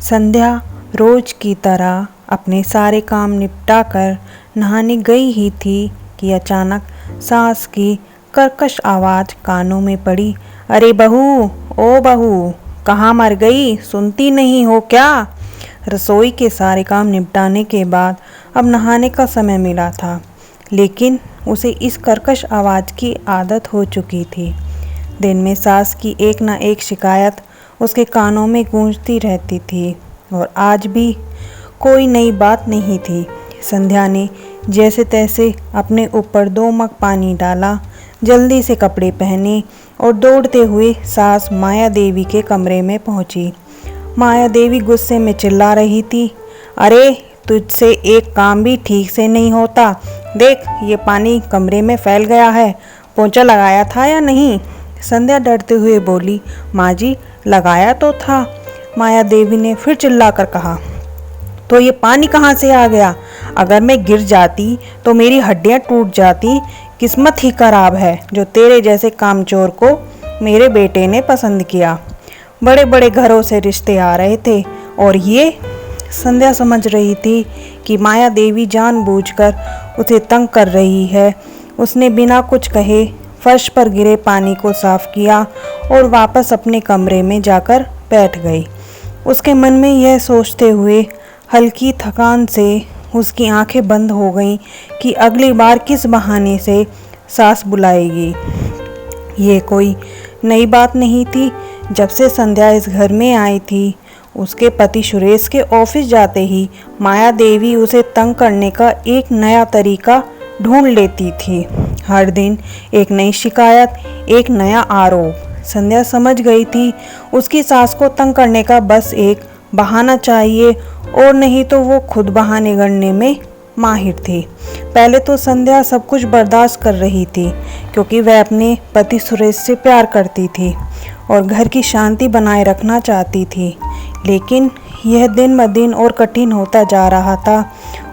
संध्या रोज की तरह अपने सारे काम निपटा कर नहाने गई ही थी कि अचानक सास की कर्कश आवाज़ कानों में पड़ी। अरे बहू, ओ बहू, कहाँ मर गई? सुनती नहीं हो क्या? रसोई के सारे काम निपटाने के बाद अब नहाने का समय मिला था, लेकिन उसे इस कर्कश आवाज़ की आदत हो चुकी थी। दिन में सास की एक न एक शिकायत उसके कानों में गूंजती रहती थी और आज भी कोई नई बात नहीं थी। संध्या ने जैसे तैसे अपने ऊपर 2 मग पानी डाला, जल्दी से कपड़े पहने और दौड़ते हुए सास माया देवी के कमरे में पहुंची। माया देवी गुस्से में चिल्ला रही थी, अरे तुझसे एक काम भी ठीक से नहीं होता। देख, ये पानी कमरे में फैल गया है। पोंछा लगाया था या नहीं? संध्या डरते हुए बोली, माँ जी, लगाया तो था। माया देवी ने फिर चिल्लाकर कहा, तो ये पानी कहाँ से आ गया? अगर मैं गिर जाती तो मेरी हड्डियाँ टूट जाती। किस्मत ही खराब है जो तेरे जैसे कामचोर को मेरे बेटे ने पसंद किया। बड़े बड़े घरों से रिश्ते आ रहे थे और ये। संध्या समझ रही थी कि माया देवी जानबूझकर उसे तंग कर रही है। उसने बिना कुछ कहे फर्श पर गिरे पानी को साफ किया और वापस अपने कमरे में जाकर बैठ गई। उसके मन में यह सोचते हुए हल्की थकान से उसकी आंखें बंद हो गईं कि अगली बार किस बहाने से सास बुलाएगी। ये कोई नई बात नहीं थी। जब से संध्या इस घर में आई थी, उसके पति सुरेश के ऑफिस जाते ही माया देवी उसे तंग करने का एक नया तरीका ढूंढ लेती थी। हर दिन एक नई शिकायत, एक नया आरोप। संध्या समझ गई थी उसकी सास को तंग करने का बस एक बहाना चाहिए, और नहीं तो वो खुद बहाने गढ़ने में माहिर थी। पहले तो संध्या सब कुछ बर्दाश्त कर रही थी क्योंकि वह अपने पति सुरेश से प्यार करती थी और घर की शांति बनाए रखना चाहती थी, लेकिन यह दिन ब दिन और कठिन होता जा रहा था।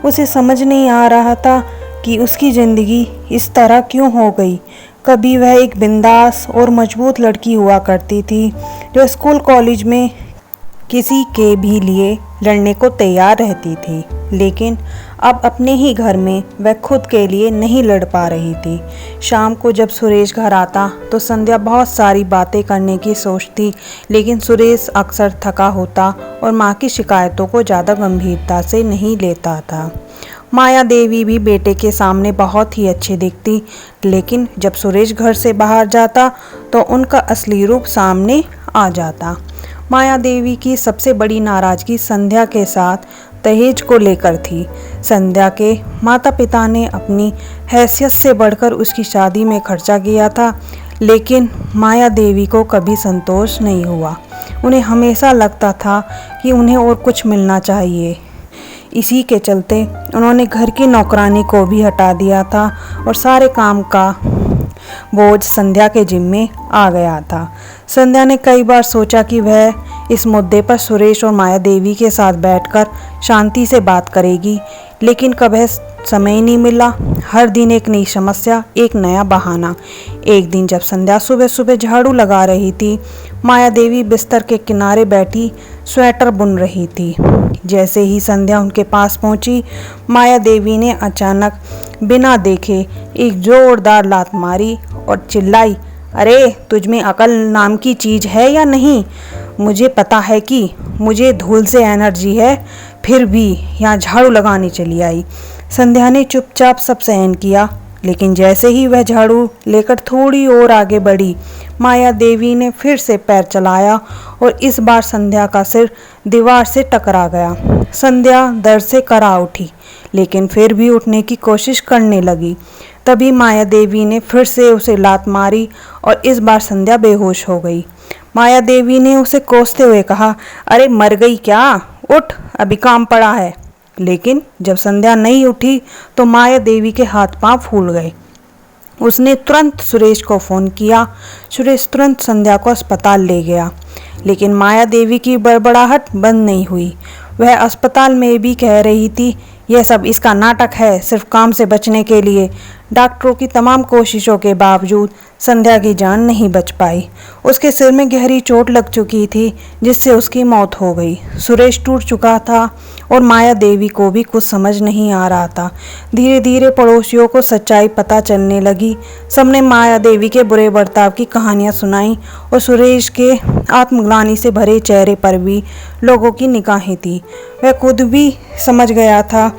उसे समझ नहीं आ रहा था कि उसकी ज़िंदगी इस तरह क्यों हो गई। कभी वह एक बिंदास और मजबूत लड़की हुआ करती थी जो स्कूल कॉलेज में किसी के भी लिए लड़ने को तैयार रहती थी, लेकिन अब अपने ही घर में वह खुद के लिए नहीं लड़ पा रही थी। शाम को जब सुरेश घर आता तो संध्या बहुत सारी बातें करने की सोचती, लेकिन सुरेश अक्सर थका होता और माँ की शिकायतों को ज़्यादा गंभीरता से नहीं लेता था। माया देवी भी बेटे के सामने बहुत ही अच्छी दिखती, लेकिन जब सुरेश घर से बाहर जाता तो उनका असली रूप सामने आ जाता। माया देवी की सबसे बड़ी नाराज़गी संध्या के साथ दहेज को लेकर थी। संध्या के माता पिता ने अपनी हैसियत से बढ़कर उसकी शादी में खर्चा किया था, लेकिन माया देवी को कभी संतोष नहीं हुआ। उन्हें हमेशा लगता था कि उन्हें और कुछ मिलना चाहिए। इसी के चलते उन्होंने घर की नौकरानी को भी हटा दिया था और सारे काम का बोझ संध्या के जिम्मे आ गया था। संध्या ने कई बार सोचा कि वह इस मुद्दे पर सुरेश और माया देवी के साथ बैठकर शांति से बात करेगी, लेकिन कभी समय नहीं मिला। हर दिन एक नई समस्या, एक नया बहाना। एक दिन जब संध्या सुबह सुबह झाड़ू लगा रही थी, माया देवी बिस्तर के किनारे बैठी स्वेटर बुन रही थी। जैसे ही संध्या उनके पास पहुंची, माया देवी ने अचानक बिना देखे एक जोरदार लात मारी और चिल्लाई, अरे तुझ में अकल नाम की चीज़ है या नहीं? मुझे पता है कि मुझे धूल से एनर्जी है, फिर भी यहाँ झाड़ू लगाने चली आई। संध्या ने चुपचाप सब सहन किया, लेकिन जैसे ही वह झाड़ू लेकर थोड़ी और आगे बढ़ी, माया देवी ने फिर से पैर चलाया और इस बार संध्या का सिर दीवार से टकरा गया। संध्या दर्द से करा उठी, लेकिन फिर भी उठने की कोशिश करने लगी। तभी माया देवी ने फिर से उसे लात मारी और इस बार संध्या बेहोश हो गई। माया देवी ने उसे कोसते हुए कहा, अरे मर गई क्या? उठ, अभी काम पड़ा है। लेकिन जब संध्या नहीं उठी तो माया देवी के हाथ पांव फूल गए। उसने तुरंत सुरेश को फ़ोन किया। सुरेश तुरंत संध्या को अस्पताल ले गया, लेकिन माया देवी की बड़बड़ाहट बंद नहीं हुई। वह अस्पताल में भी कह रही थी, यह सब इसका नाटक है, सिर्फ काम से बचने के लिए। डॉक्टरों की तमाम कोशिशों के बावजूद संध्या की जान नहीं बच पाई। उसके सिर में गहरी चोट लग चुकी थी जिससे उसकी मौत हो गई। सुरेश टूट चुका था और माया देवी को भी कुछ समझ नहीं आ रहा था। धीरे धीरे पड़ोसियों को सच्चाई पता चलने लगी। सबने माया देवी के बुरे बर्ताव की कहानियां सुनाई और सुरेश के आत्मग्लानि से भरे चेहरे पर भी लोगों की निगाहें थी। वह खुद भी समझ गया था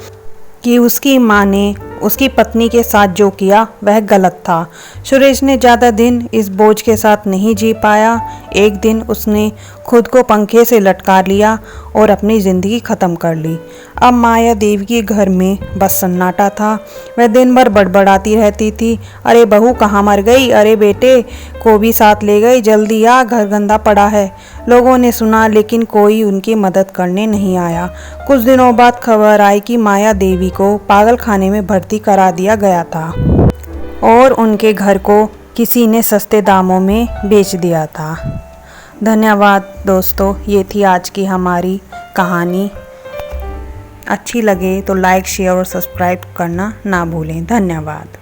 कि उसकी मां ने उसकी पत्नी के साथ जो किया वह गलत था। सुरेश ने ज़्यादा दिन इस बोझ के साथ नहीं जी पाया। एक दिन उसने खुद को पंखे से लटका लिया और अपनी ज़िंदगी ख़त्म कर ली। अब माया देवी के घर में बस सन्नाटा था। वह दिन भर बड़बड़ाती रहती थी, अरे बहू कहाँ मर गई, अरे बेटे को भी साथ ले गई, जल्दी आ, घर गंदा पड़ा है। लोगों ने सुना लेकिन कोई उनकी मदद करने नहीं आया। कुछ दिनों बाद खबर आई कि माया देवी को पागल खाने में भर्ती करा दिया गया था और उनके घर को किसी ने सस्ते दामों में बेच दिया था। धन्यवाद दोस्तों, ये थी आज की हमारी कहानी। अच्छी लगे तो लाइक, शेयर और सब्सक्राइब करना ना भूलें। धन्यवाद।